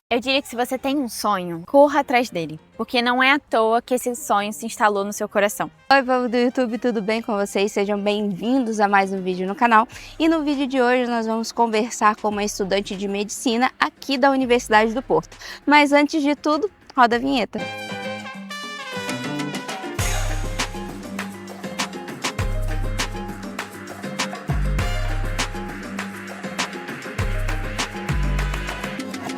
Eu diria que se você tem um sonho, corra atrás dele, porque não é à toa que esse sonho se instalou no seu coração. Oi, povo do YouTube, tudo bem com vocês? Sejam bem-vindos a mais um vídeo no canal. E no vídeo de hoje nós vamos conversar com uma estudante de medicina aqui da Universidade do Porto. Mas antes de tudo, roda a vinheta.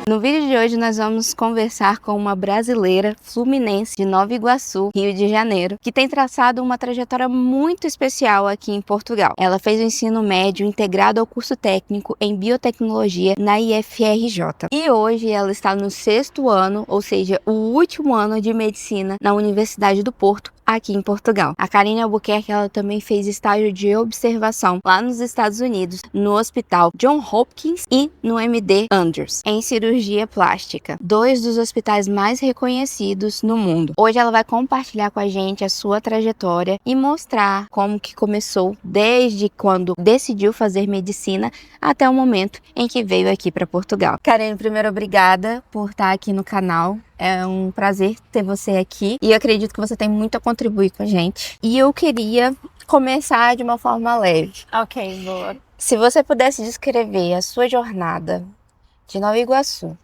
No vídeo de hoje nós vamos conversar com uma brasileira fluminense de Nova Iguaçu, Rio de Janeiro, que tem traçado uma trajetória muito especial aqui em Portugal. Ela fez o ensino médio integrado ao curso técnico em biotecnologia na IFRJ. E hoje ela está no 6º ano, ou seja, o último ano de medicina na Universidade do Porto, aqui em Portugal. A Karine Albuquerque, ela também fez estágio de observação lá nos Estados Unidos, no Hospital John Hopkins e no MD Andrews, em cirurgia plástica, 2 dos hospitais mais reconhecidos no mundo. Hoje ela vai compartilhar com a gente a sua trajetória e mostrar como que começou desde quando decidiu fazer medicina até o momento em que veio aqui para Portugal. Karine, primeiro, obrigada por estar aqui no canal. É um prazer ter você aqui e eu acredito que você tem muito a contribuir com a gente. E eu queria começar de uma forma leve. Ok, boa. Se você pudesse descrever a sua jornada de Nova Iguaçu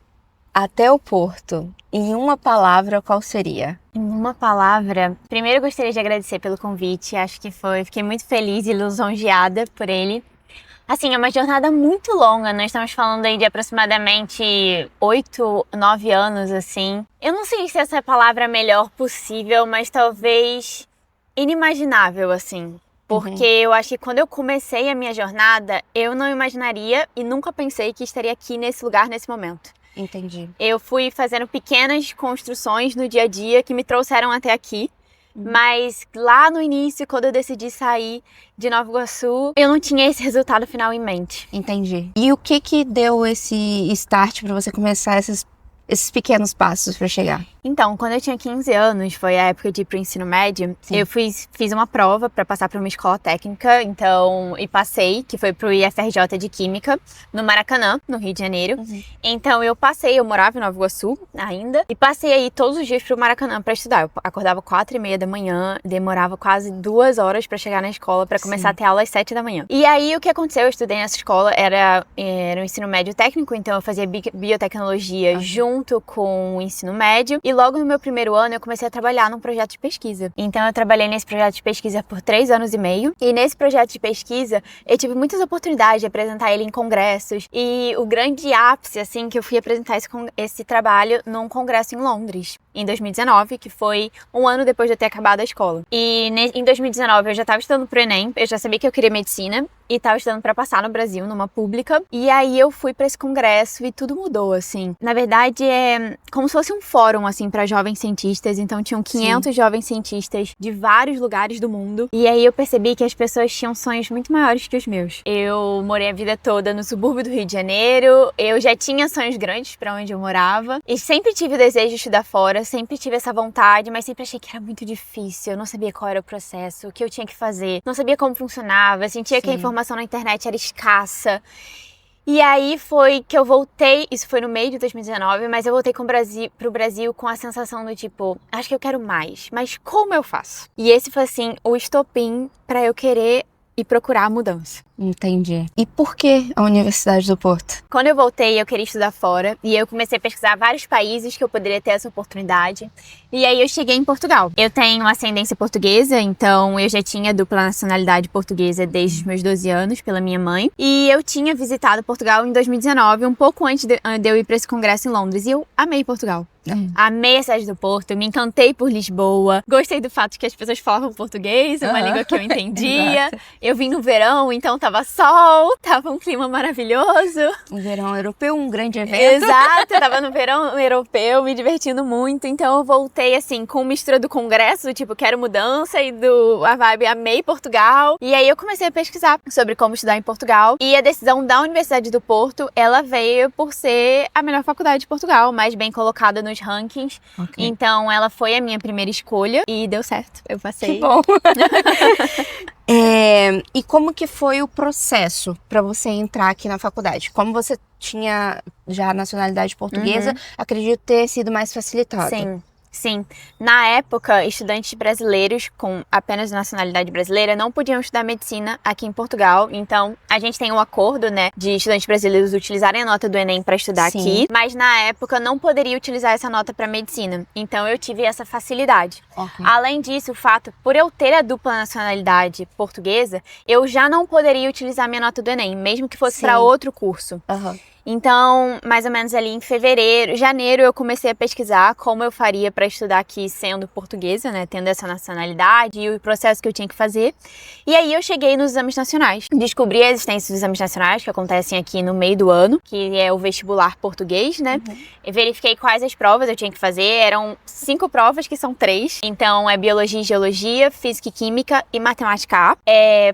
até o Porto em uma palavra, qual seria? Em uma palavra, primeiro eu gostaria de agradecer pelo convite. Acho que fiquei muito feliz e lisonjeada por ele. Assim, é uma jornada muito longa, nós estamos falando aí de aproximadamente 8, 9 anos, assim. Eu não sei se essa é a palavra melhor possível, mas talvez inimaginável, assim. Porque eu acho que quando eu comecei a minha jornada, eu não imaginaria e nunca pensei que estaria aqui nesse lugar, nesse momento. Entendi. Eu fui fazendo pequenas construções no dia a dia que me trouxeram até aqui. Mas lá no início, quando eu decidi sair de Nova Iguaçu, eu não tinha esse resultado final em mente. Entendi. E o que deu esse start para você começar esses pequenos passos para chegar? Então, quando eu tinha 15 anos, foi a época de ir pro ensino médio, Sim. eu fiz uma prova para passar para uma escola técnica, e passei, que foi pro IFRJ de Química, no Maracanã, no Rio de Janeiro. Então eu passei, eu morava em Nova Iguaçu ainda, e passei aí todos os dias pro Maracanã para estudar. Eu acordava 4h30 da manhã, demorava quase 2 horas para chegar na escola, para começar a ter aula às 7 da manhã. E aí o que aconteceu? Eu estudei nessa escola, era um ensino médio técnico, então eu fazia biotecnologia junto com o ensino médio, e logo no meu primeiro ano eu comecei a trabalhar num projeto de pesquisa. Então eu trabalhei nesse projeto de pesquisa por 3 anos e meio, e nesse projeto de pesquisa eu tive muitas oportunidades de apresentar ele em congressos, e o grande ápice, assim, que eu fui apresentar esse trabalho num congresso em Londres, em 2019, que foi um ano depois de eu ter acabado a escola. E em 2019 eu já estava estudando pro Enem, eu já sabia que eu queria medicina, e estava estudando para passar no Brasil, numa pública. E aí eu fui para esse congresso e tudo mudou, assim. Na verdade, é como se fosse um fórum, assim, para jovens cientistas. Então tinham 500 jovens cientistas de vários lugares do mundo. E aí eu percebi que as pessoas tinham sonhos muito maiores que os meus. Eu morei a vida toda no subúrbio do Rio de Janeiro. Eu já tinha sonhos grandes para onde eu morava. E sempre tive o desejo de estudar fora, sempre tive essa vontade, mas sempre achei que era muito difícil. Eu não sabia qual era o processo, o que eu tinha que fazer. Não sabia como funcionava. Eu sentia que a informação na internet era escassa. E aí foi que eu voltei, isso foi no meio de 2019, mas eu voltei pro Brasil com a sensação do tipo, acho que eu quero mais, mas como eu faço? E esse foi assim, o estopim para eu querer e procurar a mudança. Entendi. E por que a Universidade do Porto? Quando eu voltei, eu queria estudar fora e eu comecei a pesquisar vários países que eu poderia ter essa oportunidade. E aí eu cheguei em Portugal. Eu tenho ascendência portuguesa, então eu já tinha dupla nacionalidade portuguesa desde os meus 12 anos, pela minha mãe. E eu tinha visitado Portugal em 2019, um pouco antes de eu ir para esse congresso em Londres. E eu amei Portugal. Amei a cidade do Porto, me encantei por Lisboa. Gostei do fato que as pessoas falavam português, uma língua que eu entendia. Eu vim no verão, então tava sol, tava um clima maravilhoso. Um verão europeu, um grande evento. Exato, eu tava no verão europeu, me divertindo muito. Então eu voltei assim, com mistura do congresso, tipo, quero mudança, e a vibe amei Portugal. E aí eu comecei a pesquisar sobre como estudar em Portugal. E a decisão da Universidade do Porto, ela veio por ser a melhor faculdade de Portugal, mais bem colocada nos nos rankings. Ok. Então, ela foi a minha primeira escolha e deu certo. Eu passei. Que bom. E como que foi o processo para você entrar aqui na faculdade? Como você tinha já a nacionalidade portuguesa, acredito ter sido mais facilitado. Sim. Sim. Na época, estudantes brasileiros com apenas nacionalidade brasileira não podiam estudar medicina aqui em Portugal. Então, a gente tem um acordo, né, de estudantes brasileiros utilizarem a nota do Enem para estudar Sim. aqui, mas na época não poderia utilizar essa nota para medicina. Então, eu tive essa facilidade. Ok. Além disso, o fato, por eu ter a dupla nacionalidade portuguesa, eu já não poderia utilizar minha nota do Enem, mesmo que fosse Sim. para outro curso. Aham. Então, mais ou menos ali em janeiro, eu comecei a pesquisar como eu faria para estudar aqui sendo portuguesa, né, tendo essa nacionalidade e o processo que eu tinha que fazer. E aí eu cheguei nos exames nacionais. Descobri a existência dos exames nacionais que acontecem aqui no meio do ano, que é o vestibular português, né? E verifiquei quais as provas eu tinha que fazer. Eram 5 provas, que são 3. Então, é biologia e geologia, física e química e matemática A.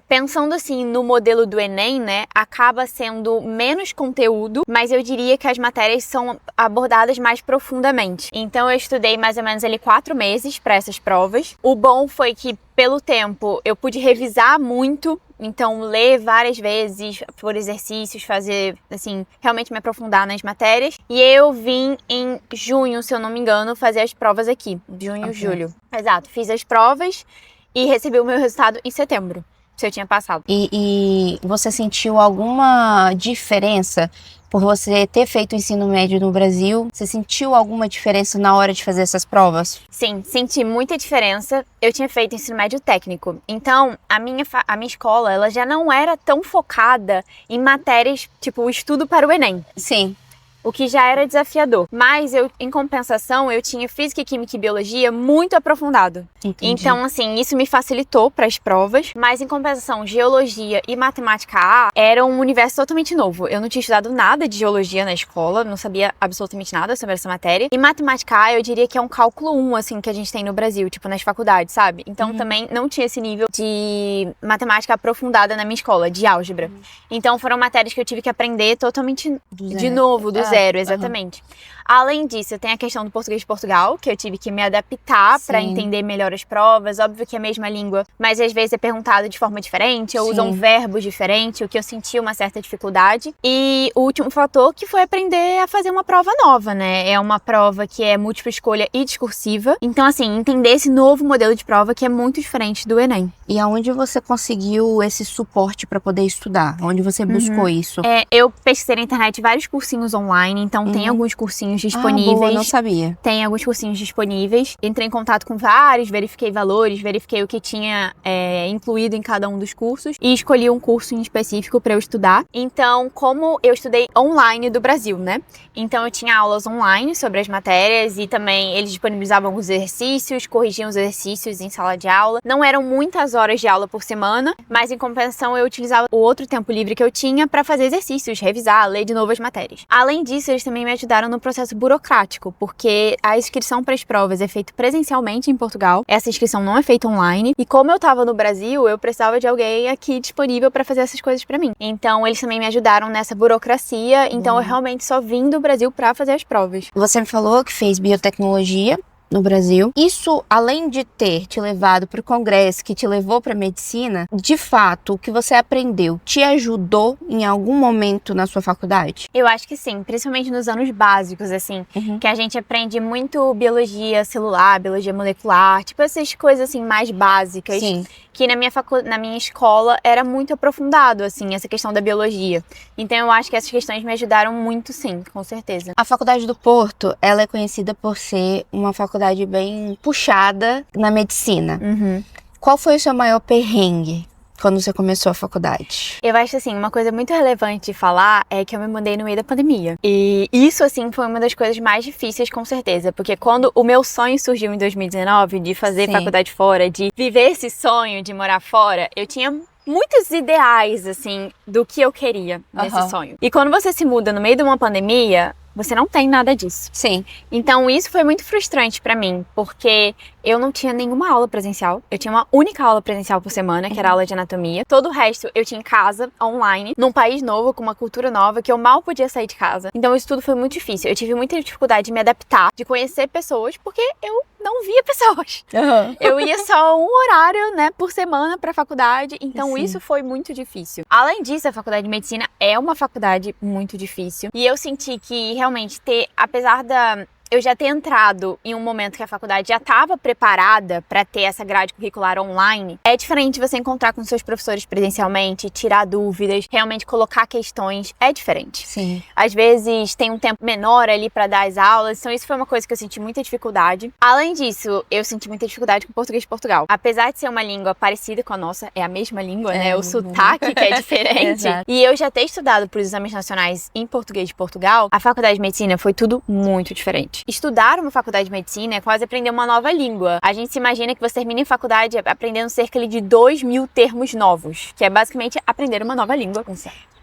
Pensando assim no modelo do Enem, né, acaba sendo menos conteúdo, mas eu diria que as matérias são abordadas mais profundamente. Então eu estudei mais ou menos ali 4 meses para essas provas. O bom foi que pelo tempo eu pude revisar muito, então ler várias vezes por exercícios, fazer assim, realmente me aprofundar nas matérias. E eu vim em junho, se eu não me engano, fazer as provas aqui, junho, julho. Exato, fiz as provas e recebi o meu resultado em setembro, se eu tinha passado. E você sentiu alguma diferença por você ter feito o ensino médio no Brasil? Você sentiu alguma diferença na hora de fazer essas provas? Sim, senti muita diferença. Eu tinha feito ensino médio técnico. Então, a minha escola, ela já não era tão focada em matérias, tipo, o estudo para o Enem. Sim. O que já era desafiador. Mas, em compensação, eu tinha física, química e biologia muito aprofundado. Entendi. Então, assim, isso me facilitou para as provas. Mas, em compensação, geologia e matemática A era um universo totalmente novo. Eu não tinha estudado nada de geologia na escola, não sabia absolutamente nada sobre essa matéria. E matemática A, eu diria que é um cálculo 1, assim, que a gente tem no Brasil, tipo, nas faculdades, sabe? Então, também não tinha esse nível de matemática aprofundada na minha escola, de álgebra. Então, foram matérias que eu tive que aprender totalmente de novo, do zero, exatamente. Além disso, tem a questão do português de Portugal, que eu tive que me adaptar para entender melhor as provas. Óbvio que é a mesma língua, mas às vezes é perguntado de forma diferente, ou usam verbos diferentes, o que eu senti uma certa dificuldade. E o último fator que foi aprender a fazer uma prova nova, né? É uma prova que é múltipla escolha e discursiva. Então, assim, entender esse novo modelo de prova que é muito diferente do Enem. E aonde você conseguiu esse suporte para poder estudar? Onde você buscou isso? Eu pesquisei na internet vários cursinhos online, então tem alguns cursinhos disponíveis. Boa, não sabia. Tem alguns cursinhos disponíveis. Entrei em contato com vários, verifiquei valores, verifiquei o que tinha incluído em cada um dos cursos e escolhi um curso em específico para eu estudar. Então, como eu estudei online do Brasil, né? Então, eu tinha aulas online sobre as matérias e também eles disponibilizavam os exercícios, corrigiam os exercícios em sala de aula. Não eram muitas horas de aula por semana, mas em compensação eu utilizava o outro tempo livre que eu tinha para fazer exercícios, revisar, ler de novo as matérias. Além disso, eles também me ajudaram no processo burocrático, porque a inscrição para as provas é feita presencialmente em Portugal, essa inscrição não é feita online, e como eu estava no Brasil, eu precisava de alguém aqui disponível para fazer essas coisas para mim. Então, eles também me ajudaram nessa burocracia, então eu realmente só vim do Brasil para fazer as provas. Você me falou que fez biotecnologia no Brasil. Isso, além de ter te levado para o congresso, que te levou para medicina, de fato, o que você aprendeu te ajudou em algum momento na sua faculdade? Eu acho que sim, principalmente nos anos básicos, assim, que a gente aprende muito biologia celular, biologia molecular, tipo essas coisas assim mais básicas. Sim. Que na minha escola era muito aprofundado, assim, essa questão da biologia. Então eu acho que essas questões me ajudaram muito, sim, com certeza. A Faculdade do Porto, ela é conhecida por ser uma faculdade bem puxada na medicina. Qual foi o seu maior perrengue quando você começou a faculdade? Eu acho, assim, uma coisa muito relevante de falar é que eu me mudei no meio da pandemia. E isso, assim, foi uma das coisas mais difíceis, com certeza. Porque quando o meu sonho surgiu em 2019, de fazer faculdade fora, de viver esse sonho de morar fora, eu tinha muitos ideais, assim, do que eu queria nesse sonho. E quando você se muda no meio de uma pandemia, Você não tem nada disso. Sim. Então isso foi muito frustrante pra mim, porque eu não tinha nenhuma aula presencial. Eu tinha uma única aula presencial por semana, que era a aula de anatomia. Todo o resto eu tinha em casa, online, num país novo, com uma cultura nova, que eu mal podia sair de casa. Então isso tudo foi muito difícil. Eu tive muita dificuldade de me adaptar, de conhecer pessoas, porque eu não via pessoas. Eu ia só um horário, né, por semana pra faculdade, então Sim. isso foi muito difícil. Além disso, a faculdade de medicina é uma faculdade muito difícil. E eu senti que realmente apesar eu já ter entrado em um momento que a faculdade já estava preparada para ter essa grade curricular online, é diferente você encontrar com seus professores presencialmente, tirar dúvidas, realmente colocar questões, é diferente. Sim. Às vezes tem um tempo menor ali para dar as aulas, então isso foi uma coisa que eu senti muita dificuldade. Além disso, eu senti muita dificuldade com o português de Portugal. Apesar de ser uma língua parecida com a nossa, é a mesma língua, né? O sotaque que é diferente. E eu já ter estudado para os exames nacionais em português de Portugal, a faculdade de medicina foi tudo muito diferente. Estudar uma faculdade de medicina é quase aprender uma nova língua. A gente se imagina que você termina em faculdade aprendendo cerca de 2.000 termos novos, que é basicamente aprender uma nova língua.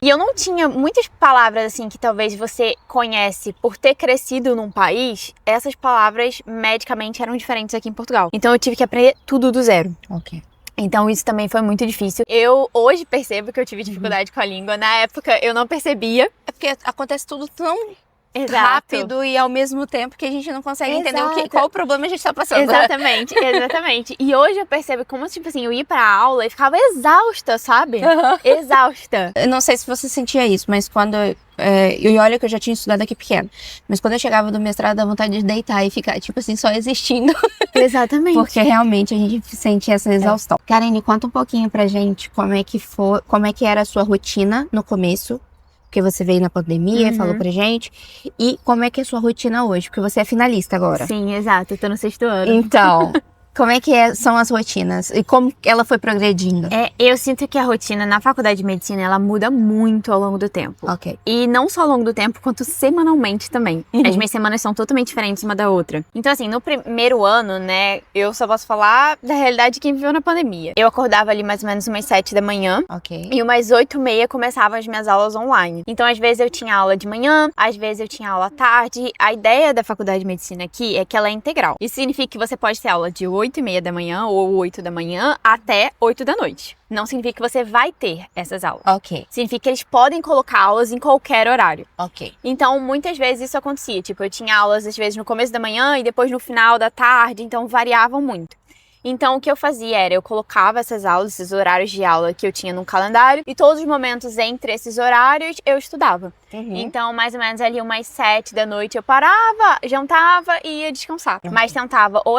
E eu não tinha muitas palavras assim que talvez você conhece por ter crescido num país, essas palavras medicamente eram diferentes aqui em Portugal. Então eu tive que aprender tudo do zero. Ok. Então isso também foi muito difícil. Eu hoje percebo que eu tive dificuldade com a língua. Na época eu não percebia. É porque acontece tudo tão Exato. rápido e ao mesmo tempo que a gente não consegue entender qual o problema a gente tá passando. Exatamente, exatamente. E hoje eu percebo como, tipo assim, eu ia pra aula e ficava exausta, sabe? Exausta. Eu não sei se você sentia isso, mas quando... e olha que eu já tinha estudado aqui pequeno. Mas quando eu chegava do mestrado, dava vontade de deitar e ficar, tipo assim, só existindo. Exatamente. Porque realmente a gente sente essa exaustão. Karine, conta um pouquinho pra gente como é que era a sua rotina no começo. Porque você veio na pandemia, falou pra gente. E como é que é a sua rotina hoje? Porque você é finalista agora. Sim, exato. Eu tô no 6º ano. Então... Como é que são as rotinas? E como ela foi progredindo? Eu sinto que a rotina na faculdade de medicina, ela muda muito ao longo do tempo. Ok. E não só ao longo do tempo, quanto semanalmente também. As minhas semanas são totalmente diferentes uma da outra. Então, assim, no primeiro ano, né, eu só posso falar da realidade de quem viveu na pandemia. Eu acordava ali mais ou menos umas 7 da manhã. Ok. E umas 8h30 começavam as minhas aulas online. Então, às vezes eu tinha aula de manhã, às vezes eu tinha aula à tarde. A ideia da faculdade de medicina aqui é que ela é integral. Isso significa que você pode ter aula de 8h30 da manhã ou 8 da manhã até 8 da noite. Não significa que você vai ter essas aulas. Ok. Significa que eles podem colocar aulas em qualquer horário. Ok. Então, muitas vezes isso acontecia. Tipo, eu tinha aulas, às vezes, no começo da manhã e depois no final da tarde. Então, variavam muito. Então, o que eu fazia era, eu colocava essas aulas, esses horários de aula que eu tinha no calendário, e todos os momentos entre esses horários eu estudava. Então, mais ou menos ali umas 7 da noite eu parava, jantava e ia descansar. Mas tentava ou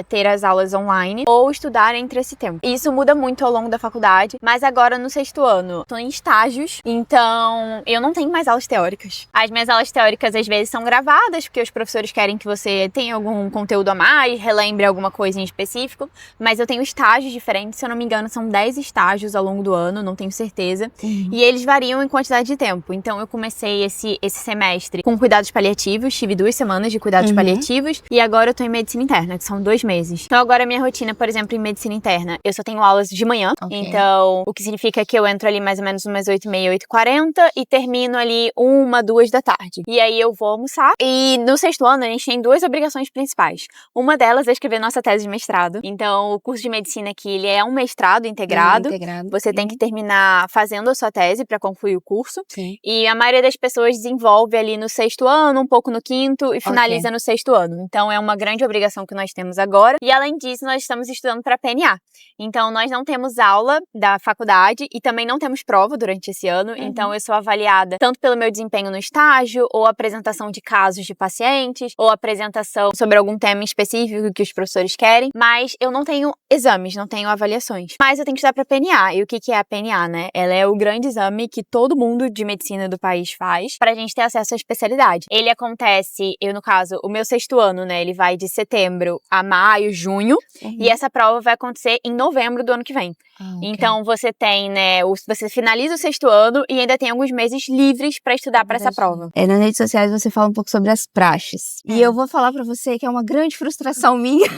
ter as aulas online ou estudar entre esse tempo. E isso muda muito ao longo da faculdade, mas agora no 6º ano tô em estágios, então eu não tenho mais aulas teóricas. As minhas aulas teóricas às vezes são gravadas, porque os professores querem que você tenha algum conteúdo a mais, relembre alguma coisa em específico, mas eu tenho estágios diferentes, se eu não me engano são 10 estágios ao longo do ano, não tenho certeza, e eles variam em quantidade de tempo. Então eu comecei esse semestre com cuidados paliativos, tive 2 semanas de cuidados paliativos, e agora eu tô em medicina interna, que são 2 meses. Então agora a minha rotina, por exemplo, em medicina interna, eu só tenho aulas de manhã, então o que significa que eu entro ali mais ou menos umas 8h30, 8h40 e termino ali 1, 2 da tarde. E aí eu vou almoçar, e no 6º ano a gente tem 2 obrigações principais. Uma delas é escrever nossa tese de mestrado. Então o curso de medicina aqui, ele é um mestrado integrado. Você tem que terminar fazendo a sua tese para concluir o curso. Sim. E a maioria das pessoas desenvolve ali no 6º ano, um pouco no 5º e finaliza no 6º ano. Então é uma grande obrigação que nós temos agora. E além disso, nós estamos estudando para PNA. Então nós não temos aula da faculdade e também não temos prova durante esse ano. Então eu sou avaliada tanto pelo meu desempenho no estágio, ou apresentação de casos de pacientes, ou apresentação sobre algum tema específico que os professores querem. Mas eu não tenho exames, não tenho avaliações. Mas eu tenho que estudar para PNA. E o que é a PNA, né? Ela é o grande exame que todo mundo de medicina do país faz pra gente ter acesso à especialidade. Ele acontece, no caso, o meu 6º ano, né? Ele vai de setembro a maio, junho. E essa prova vai acontecer em novembro do ano que vem. Então você tem, né? Você finaliza o 6º ano e ainda tem alguns meses livres pra estudar pra essa prova. Nas redes sociais você fala um pouco sobre as praxes. E eu vou falar pra você que é uma grande frustração minha.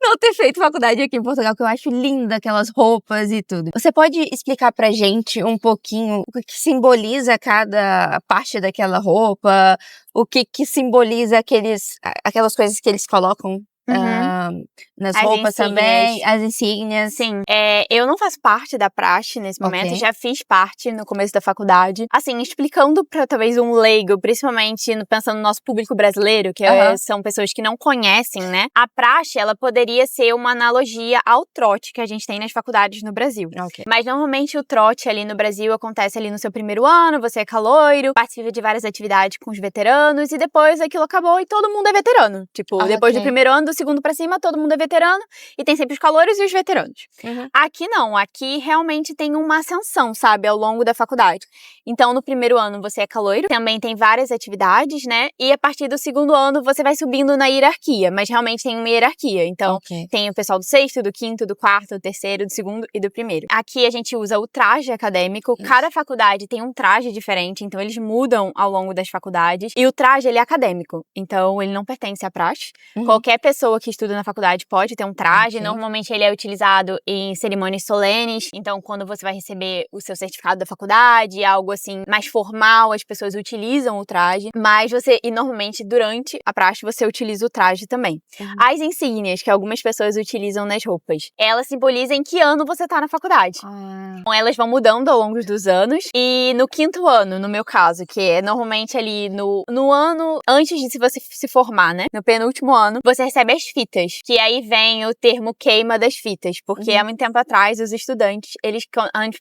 não ter feito faculdade aqui em Portugal, que eu acho linda aquelas roupas e tudo. Você pode explicar pra gente um pouquinho o que simboliza cada parte daquela roupa, o que simboliza aquelas coisas que eles colocam nas As roupas insígnias. também, as insígnias? Sim, eu não faço parte da praxe nesse momento, Ok. já fiz parte no começo da faculdade. Assim, explicando pra talvez um leigo, principalmente pensando no nosso público brasileiro, que são pessoas que não conhecem, né? A praxe, ela poderia ser uma analogia ao trote que a gente tem nas faculdades no Brasil. Ok. Mas normalmente o trote ali no Brasil acontece ali no seu primeiro ano, você é caloiro, participa de várias atividades com os veteranos e depois aquilo acabou e todo mundo é veterano. Tipo, depois do Ok. primeiro ano, do segundo pra cima, todo mundo é veterano e tem sempre os calouros e os veteranos. Aqui não, aqui realmente tem uma ascensão, sabe, ao longo da faculdade. Então, no primeiro ano você é caloiro, também tem várias atividades, né? E a partir do segundo ano você vai subindo na hierarquia, mas realmente tem uma hierarquia. Então, tem o pessoal do sexto, do quinto, do quarto, do terceiro, do segundo e do primeiro. Aqui a gente usa o traje acadêmico, cada faculdade tem um traje diferente, então eles mudam ao longo das faculdades. E o traje, ele é acadêmico, então ele não pertence à praxe. Qualquer pessoa que estuda na faculdade pode ter um traje, normalmente ele é utilizado em cerimônias solenes, então quando você vai receber o seu certificado da faculdade, algo assim mais formal, as pessoas utilizam o traje, mas e normalmente durante a praxe você utiliza o traje também. As insígnias que algumas pessoas utilizam nas roupas, elas simbolizam em que ano você tá na faculdade. Então elas vão mudando ao longo dos anos e no quinto ano, no meu caso, que é normalmente ali no ano antes de você se formar, né? No penúltimo ano, você recebe as fitas, que aí vem o termo queima das fitas, porque há muito tempo atrás os estudantes, eles,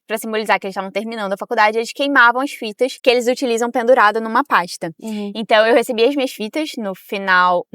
pra simbolizar que eles estavam terminando a faculdade, eles queimavam as fitas que eles utilizam pendurada numa pasta. Então eu recebi as minhas fitas no final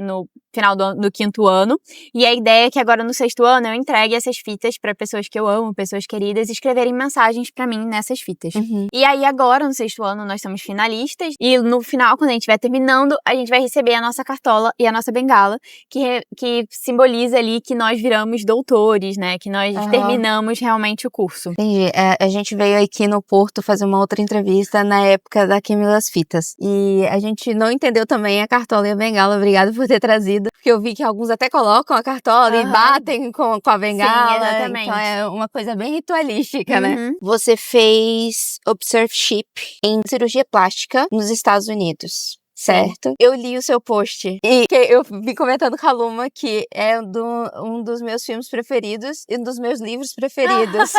do quinto ano, e a ideia é que agora no sexto ano eu entregue essas fitas para pessoas que eu amo, pessoas queridas, escreverem mensagens para mim nessas fitas. E aí agora no sexto ano nós somos finalistas, e no final, quando a gente estiver terminando, a gente vai receber a nossa cartola e a nossa bengala, que simboliza ali que nós viramos doutores, né, que nós terminamos realmente o curso. Entendi. A gente veio aqui no Porto fazer uma outra entrevista na época da Queima das Fitas. E a gente não entendeu também a cartola e a bengala. Obrigada por ter trazido. Porque eu vi que alguns até colocam a cartola e batem com a bengala. Sim, exatamente. Então é uma coisa bem ritualística, né? Você fez observership em cirurgia plástica nos Estados Unidos. Certo? Eu li o seu post e eu vi comentando com a Luma que é um dos meus filmes preferidos e um dos meus livros preferidos.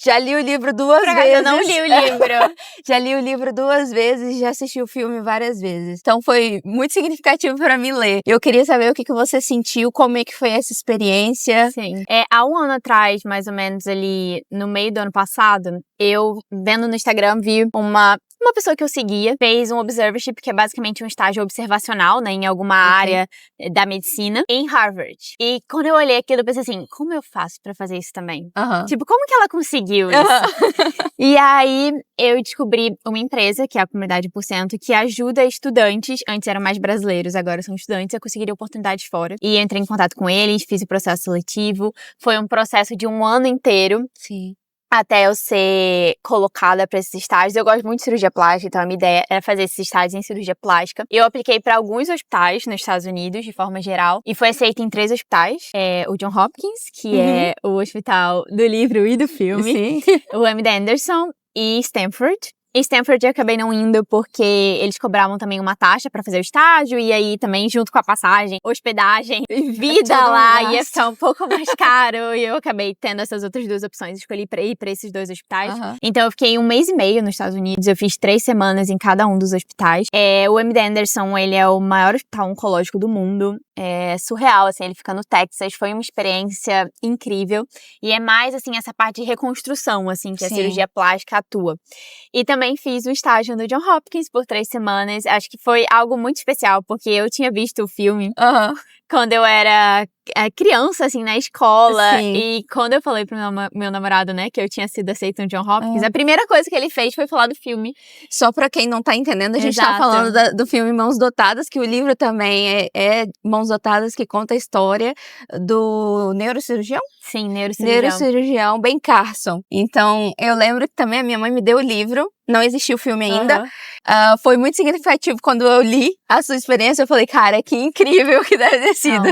Já li o livro duas vezes. Eu não li o livro. Já li o livro 2 vezes e já assisti o filme várias vezes. Então foi muito significativo para mim ler. Eu queria saber o que você sentiu, como é que foi essa experiência. Sim. Há um ano atrás, mais ou menos ali no meio do ano passado, eu vendo no Instagram vi uma pessoa que eu seguia fez um observership, que é basicamente um estágio observacional, né, em alguma área da medicina, em Harvard. E quando eu olhei aquilo, eu pensei assim, como eu faço pra fazer isso também? Tipo, como que ela conseguiu isso? E aí, eu descobri uma empresa, que é a Comunidade Por Cento, que ajuda estudantes, antes eram mais brasileiros, agora são estudantes, a conseguirem oportunidades fora. E eu entrei em contato com eles, fiz o processo seletivo. Foi um processo de 1 ano inteiro. Sim. Até eu ser colocada para esses estágios. Eu gosto muito de cirurgia plástica, então a minha ideia era fazer esses estágios em cirurgia plástica. Eu apliquei para alguns hospitais nos Estados Unidos, de forma geral, e foi aceita em 3 hospitais. O John Hopkins, que é o hospital do livro e do filme. Sim. O MD Anderson e Stanford. Em Stanford eu acabei não indo porque eles cobravam também uma taxa pra fazer o estágio, e aí também junto com a passagem, hospedagem, vida lá ia ficar um pouco mais caro, e eu acabei tendo essas outras 2 opções, escolhi pra ir pra esses 2 hospitais. Então eu fiquei 1 mês e meio nos Estados Unidos, eu fiz 3 semanas em cada um dos hospitais. O MD Anderson, ele é o maior hospital oncológico do mundo, é surreal, assim, ele fica no Texas, foi uma experiência incrível, e é mais, assim, essa parte de reconstrução, assim, que a cirurgia plástica atua. E também fiz o estágio no John Hopkins por 3 semanas. Acho que foi algo muito especial, porque eu tinha visto o filme quando eu era criança, assim, na escola. Sim. E quando eu falei pro meu namorado, né, que eu tinha sido aceita no John Hopkins, a primeira coisa que ele fez foi falar do filme. Só pra quem não tá entendendo, a gente tá falando do filme Mãos Dotadas, que o livro também é Mãos Dotadas, que conta a história do neurocirurgião? Sim, neurocirurgião. Neurocirurgião Ben Carson. Então, eu lembro que também a minha mãe me deu o livro não existia o filme ainda. Aham. Foi muito significativo quando eu li a sua experiência. Eu falei, cara, que incrível que deve ter sido.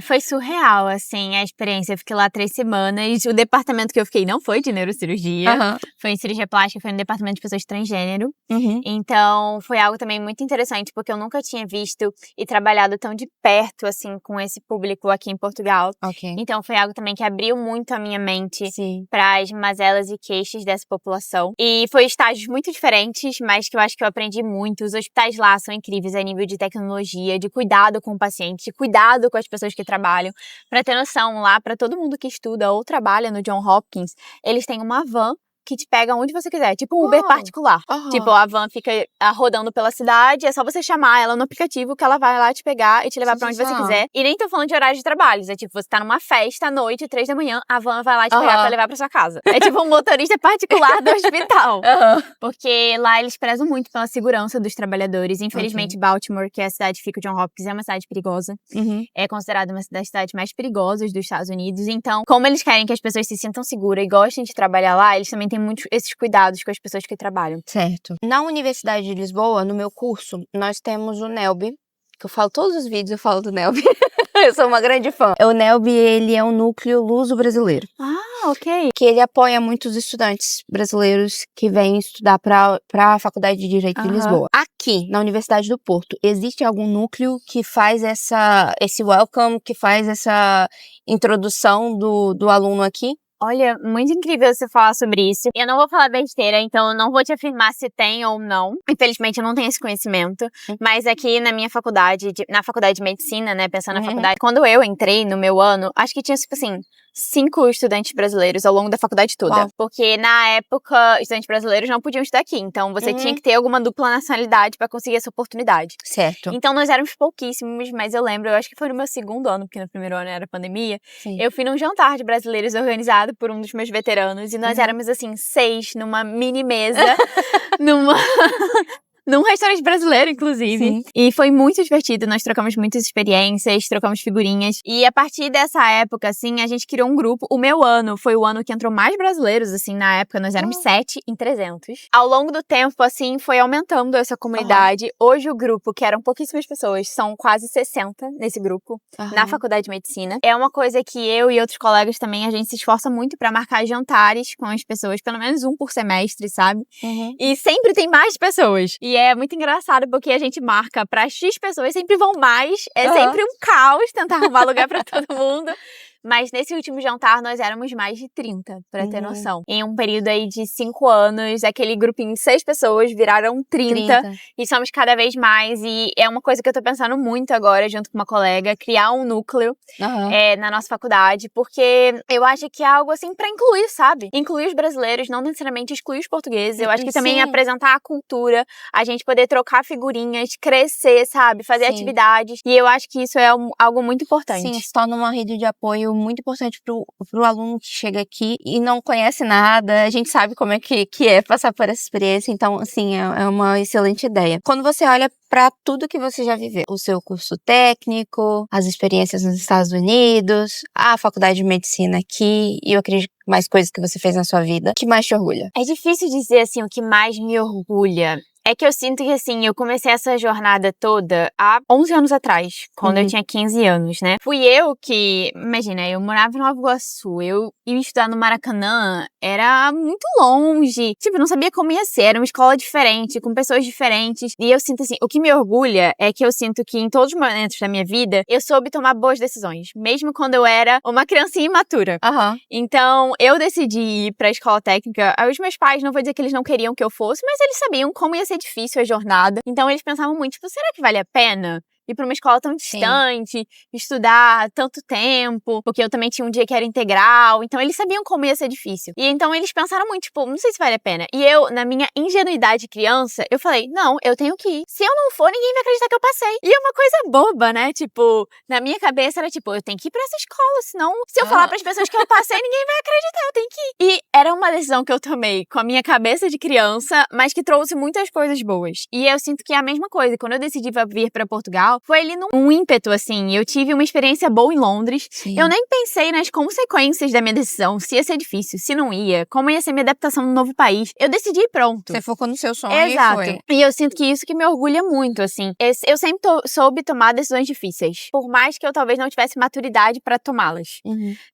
Foi surreal, assim, a experiência. Eu fiquei lá 3 semanas. O departamento que eu fiquei não foi de neurocirurgia. Aham. Foi em cirurgia plástica, foi no departamento de pessoas transgênero. Uhum. Então, foi algo também muito interessante, porque eu nunca tinha visto e trabalhado tão de perto, assim, com esse público aqui em Portugal. Ok. Então, foi algo também que abriu muito a minha mente Sim. para as mazelas e queixas dessa população. E foi estágios muito diferentes, mas que eu acho que eu aprendi muito. Os hospitais lá são incríveis a nível de tecnologia, de cuidado com o paciente, de cuidado com as pessoas que trabalham. Para ter noção, lá, para todo mundo que estuda ou trabalha no Johns Hopkins, eles têm uma van que te pega onde você quiser, tipo um Uber Uau. particular. Aham. Tipo, a van fica rodando pela cidade, é só você chamar ela no aplicativo que ela vai lá te pegar e te levar pra onde você Sensacional. quiser. E nem tô falando de horário de trabalhos, é tipo, você tá numa festa à noite, 3 da manhã, a van vai lá te pegar Aham. pra levar pra sua casa. É tipo um motorista particular do hospital. Aham. Porque lá eles prezam muito pela segurança dos trabalhadores. Infelizmente, Baltimore, que é a cidade que fica o Johns Hopkins, é uma cidade perigosa. Uhum. É considerada uma das cidades mais perigosas dos Estados Unidos. Então, como eles querem que as pessoas se sintam seguras e gostem de trabalhar lá, eles também têm muitos esses cuidados com as pessoas que trabalham. Certo. Na Universidade de Lisboa, no meu curso, nós temos o NELB, que eu falo todos os vídeos, eu falo do NELB. Eu sou uma grande fã. O NELB, ele é um núcleo luso-brasileiro, Ah, ok. que ele apoia muitos estudantes brasileiros que vêm estudar para a Faculdade de Direito de Aham. Lisboa. Aqui, na Universidade do Porto, existe algum núcleo que faz esse welcome, que faz essa introdução do aluno aqui? Olha, muito incrível você falar sobre isso. Eu não vou falar besteira, então eu não vou te afirmar se tem ou não. Infelizmente, eu não tenho esse conhecimento. Mas aqui na minha faculdade, na faculdade de medicina, né, pensando na faculdade, quando eu entrei no meu ano, acho que tinha, tipo assim, 5 estudantes brasileiros ao longo da faculdade toda. Uau. Porque na época, estudantes brasileiros não podiam estudar aqui. Então, você tinha que ter alguma dupla nacionalidade pra conseguir essa oportunidade. Certo. Então, nós éramos pouquíssimos, mas eu lembro, eu acho que foi no meu segundo ano, porque no primeiro ano era pandemia. Sim. Eu fui num jantar de brasileiros organizado por um dos meus veteranos e nós éramos, assim, 6 numa mini mesa, num restaurante brasileiro, inclusive. Sim. E foi muito divertido, nós trocamos muitas experiências, trocamos figurinhas. E a partir dessa época, assim, a gente criou um grupo. O meu ano foi o ano que entrou mais brasileiros, assim, na época nós éramos 7 em 300. Ao longo do tempo, assim, foi aumentando essa comunidade. Hoje o grupo, que eram pouquíssimas pessoas, são quase 60 nesse grupo, na faculdade de medicina. É uma coisa que eu e outros colegas também, a gente se esforça muito pra marcar jantares com as pessoas, pelo menos um por semestre, sabe? E sempre tem mais pessoas. E é muito engraçado porque a gente marca pra X pessoas, sempre vão mais. É sempre um caos tentar arrumar lugar pra todo mundo. Mas nesse último jantar, nós éramos mais de 30, pra ter noção. Em um período aí de 5 anos, aquele grupinho de 6 pessoas viraram 30. E somos cada vez mais. E é uma coisa que eu tô pensando muito agora, junto com uma colega, criar um núcleo na nossa faculdade. Porque eu acho que é algo assim pra incluir, sabe? Incluir os brasileiros, não necessariamente excluir os portugueses. Eu acho que também apresentar a cultura, a gente poder trocar figurinhas, crescer, sabe? Fazer atividades. E eu acho que isso é algo muito importante. Sim, se torna uma rede de apoio muito importante pro aluno que chega aqui e não conhece nada. A gente sabe como é que é passar por essa experiência, então, assim, é uma excelente ideia. Quando você olha para tudo que você já viveu, o seu curso técnico, as experiências nos Estados Unidos, a faculdade de medicina aqui, e eu acredito mais coisas que você fez na sua vida, o que mais te orgulha? É difícil dizer, assim, o que mais me orgulha. É que eu sinto que, assim, eu comecei essa jornada toda há 11 anos atrás, quando eu tinha 15 anos, né? Fui eu que, imagina, eu morava em Nova Iguaçu, eu ia estudar no Maracanã, era muito longe, tipo, não sabia como ia ser, era uma escola diferente, com pessoas diferentes, e eu sinto, assim, o que me orgulha é que eu sinto que em todos os momentos da minha vida, eu soube tomar boas decisões, mesmo quando eu era uma criancinha imatura. Então, eu decidi ir pra escola técnica, os meus pais, não vou dizer que eles não queriam que eu fosse, mas eles sabiam como ia ser difícil a jornada. Então eles pensavam muito, tipo, será que vale a pena ir pra uma escola tão distante, estudar tanto tempo, porque eu também tinha um dia que era integral, então eles sabiam como ia ser difícil. E então eles pensaram muito, tipo, não sei se vale a pena. E eu, na minha ingenuidade criança, eu falei, não, eu tenho que ir. Se eu não for, ninguém vai acreditar que eu passei. E é uma coisa boba, né? Tipo, na minha cabeça era tipo, eu tenho que ir pra essa escola, senão se eu falar pras pessoas que eu passei, ninguém vai acreditar, eu tenho que ir. E era uma decisão que eu tomei com a minha cabeça de criança, mas que trouxe muitas coisas boas. E eu sinto que é a mesma coisa. Quando eu decidi vir pra Portugal, foi ali num ímpeto, assim. Eu tive uma experiência boa em Londres. Sim. Eu nem pensei nas consequências da minha decisão, se ia ser difícil, se não ia, como ia ser minha adaptação no novo país. Eu decidi ir pronto. Você focou no seu sonho Exato. e foi. E eu sinto que isso que me orgulha muito, assim. Eu sempre soube tomar decisões difíceis. Por mais que eu talvez não tivesse maturidade pra tomá-las.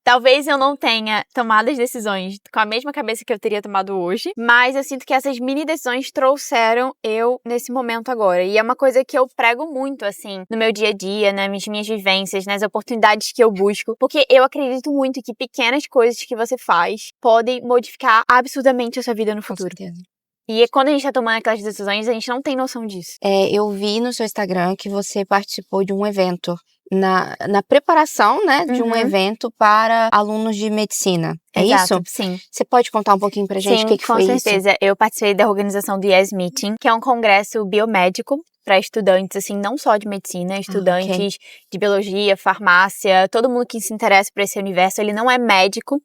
Talvez eu não tenha tomado as decisões com a mesma cabeça que eu teria tomado hoje, mas eu sinto que essas mini decisões trouxeram eu nesse momento agora. E é uma coisa que eu prego muito, assim, no meu dia a dia, nas minhas vivências, nas oportunidades que eu busco, porque eu acredito muito que pequenas coisas que você faz podem modificar absurdamente a sua vida no futuro. Com certeza. E quando a gente tá tomando aquelas decisões, a gente não tem noção disso. Eu vi no seu Instagram que você participou de um evento. Na preparação, né, de um evento para alunos de medicina. É Exato, isso? sim. Você pode contar um pouquinho pra gente o que foi isso? Com certeza. Eu participei da organização do Yes Meeting, que é um congresso biomédico para estudantes, assim, não só de medicina, estudantes de biologia, farmácia, todo mundo que se interessa por esse universo. Ele não é médico,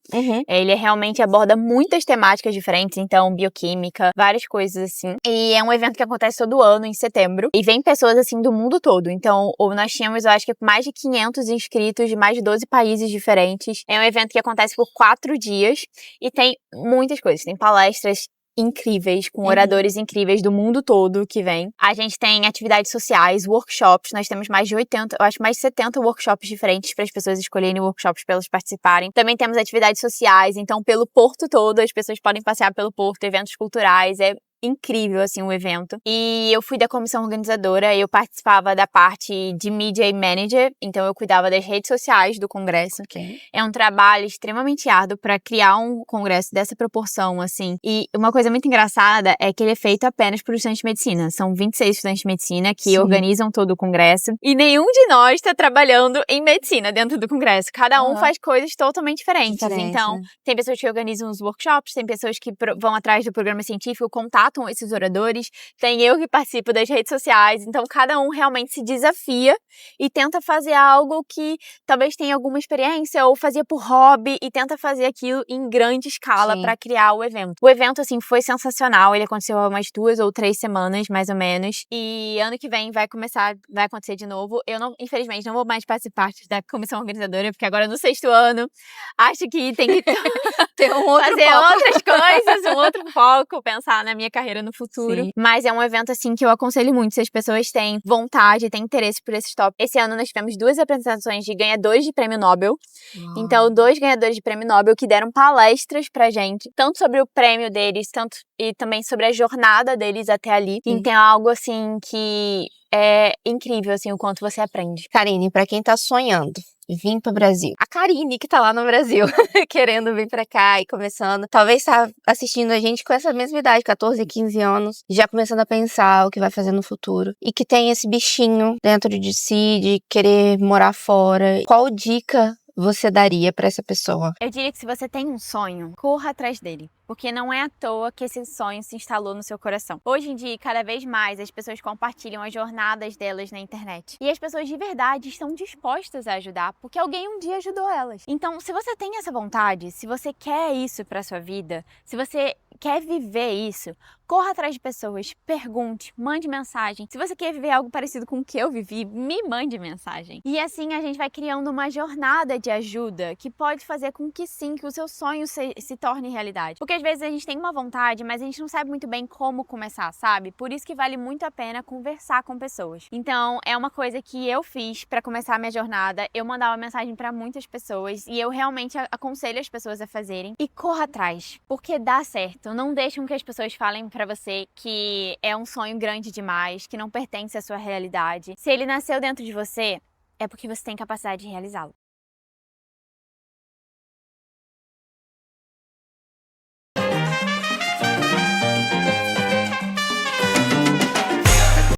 ele realmente aborda muitas temáticas diferentes, então bioquímica, várias coisas assim. E é um evento que acontece todo ano, em setembro, e vem pessoas, assim, do mundo todo. Então, nós tínhamos, eu acho que mais de 500 inscritos de mais de 12 países diferentes. É um evento que acontece por 4 dias e tem muitas coisas, tem palestras incríveis, com oradores incríveis do mundo todo que vem. A gente tem atividades sociais, workshops, nós temos mais de 80, eu acho mais de 70 workshops diferentes para as pessoas escolherem workshops para elas participarem. Também temos atividades sociais, então pelo Porto todo, as pessoas podem passear pelo Porto, eventos culturais, é incrível, assim, o evento. E eu fui da comissão organizadora, eu participava da parte de Media e Manager, então eu cuidava das redes sociais do congresso. É um trabalho extremamente árduo para criar um congresso dessa proporção, assim. E uma coisa muito engraçada é que ele é feito apenas por estudantes de medicina. São 26 estudantes de medicina que organizam todo o congresso. E nenhum de nós está trabalhando em medicina dentro do congresso. Cada um faz coisas totalmente diferentes. Então, tem pessoas que organizam os workshops, tem pessoas que vão atrás do programa científico, contatam esses oradores, tem eu que participo das redes sociais, então cada um realmente se desafia e tenta fazer algo que talvez tenha alguma experiência ou fazia por hobby e tenta fazer aquilo em grande escala para criar o evento. O evento, assim, foi sensacional, ele aconteceu há umas 2 ou 3 semanas, mais ou menos, e ano que vem vai acontecer de novo. Eu não, infelizmente, não vou mais participar da comissão organizadora, porque agora no 6º ano, acho que tem que ter fazer outras coisas, um outro foco, pensar na minha carreira no futuro. Mas é um evento, assim, que eu aconselho muito. Se as pessoas têm vontade, têm interesse por esses tópicos. Esse ano nós tivemos 2 apresentações de ganhadores de prêmio Nobel. Então, 2 ganhadores de prêmio Nobel que deram palestras pra gente, tanto sobre o prêmio deles, e também sobre a jornada deles até ali. Então, é algo, assim, que é incrível, assim, o quanto você aprende. Karine, pra quem tá sonhando vir pro Brasil. A Karine que tá lá no Brasil, querendo vir pra cá e começando, talvez tá assistindo a gente com essa mesma idade, 14, 15 anos, já começando a pensar o que vai fazer no futuro, e que tem esse bichinho dentro de si, de querer morar fora. Qual dica você daria pra essa pessoa? Eu diria que se você tem um sonho, corra atrás dele. Porque não é à toa que esse sonho se instalou no seu coração. Hoje em dia, cada vez mais, as pessoas compartilham as jornadas delas na internet. E as pessoas de verdade estão dispostas a ajudar, porque alguém um dia ajudou elas. Então, se você tem essa vontade, se você quer isso pra sua vida, se você quer viver isso, corra atrás de pessoas, pergunte, mande mensagem. Se você quer viver algo parecido com o que eu vivi, me mande mensagem. E assim a gente vai criando uma jornada de ajuda que pode fazer com que sim, que o seu sonho se torne realidade. Porque às vezes a gente tem uma vontade, mas a gente não sabe muito bem como começar, sabe? Por isso que vale muito a pena conversar com pessoas. Então, é uma coisa que eu fiz pra começar a minha jornada. Eu mandava mensagem pra muitas pessoas e eu realmente aconselho as pessoas a fazerem. E corra atrás, porque dá certo. Não deixe com que as pessoas falem pra você que é um sonho grande demais, que não pertence à sua realidade. Se ele nasceu dentro de você, é porque você tem capacidade de realizá-lo.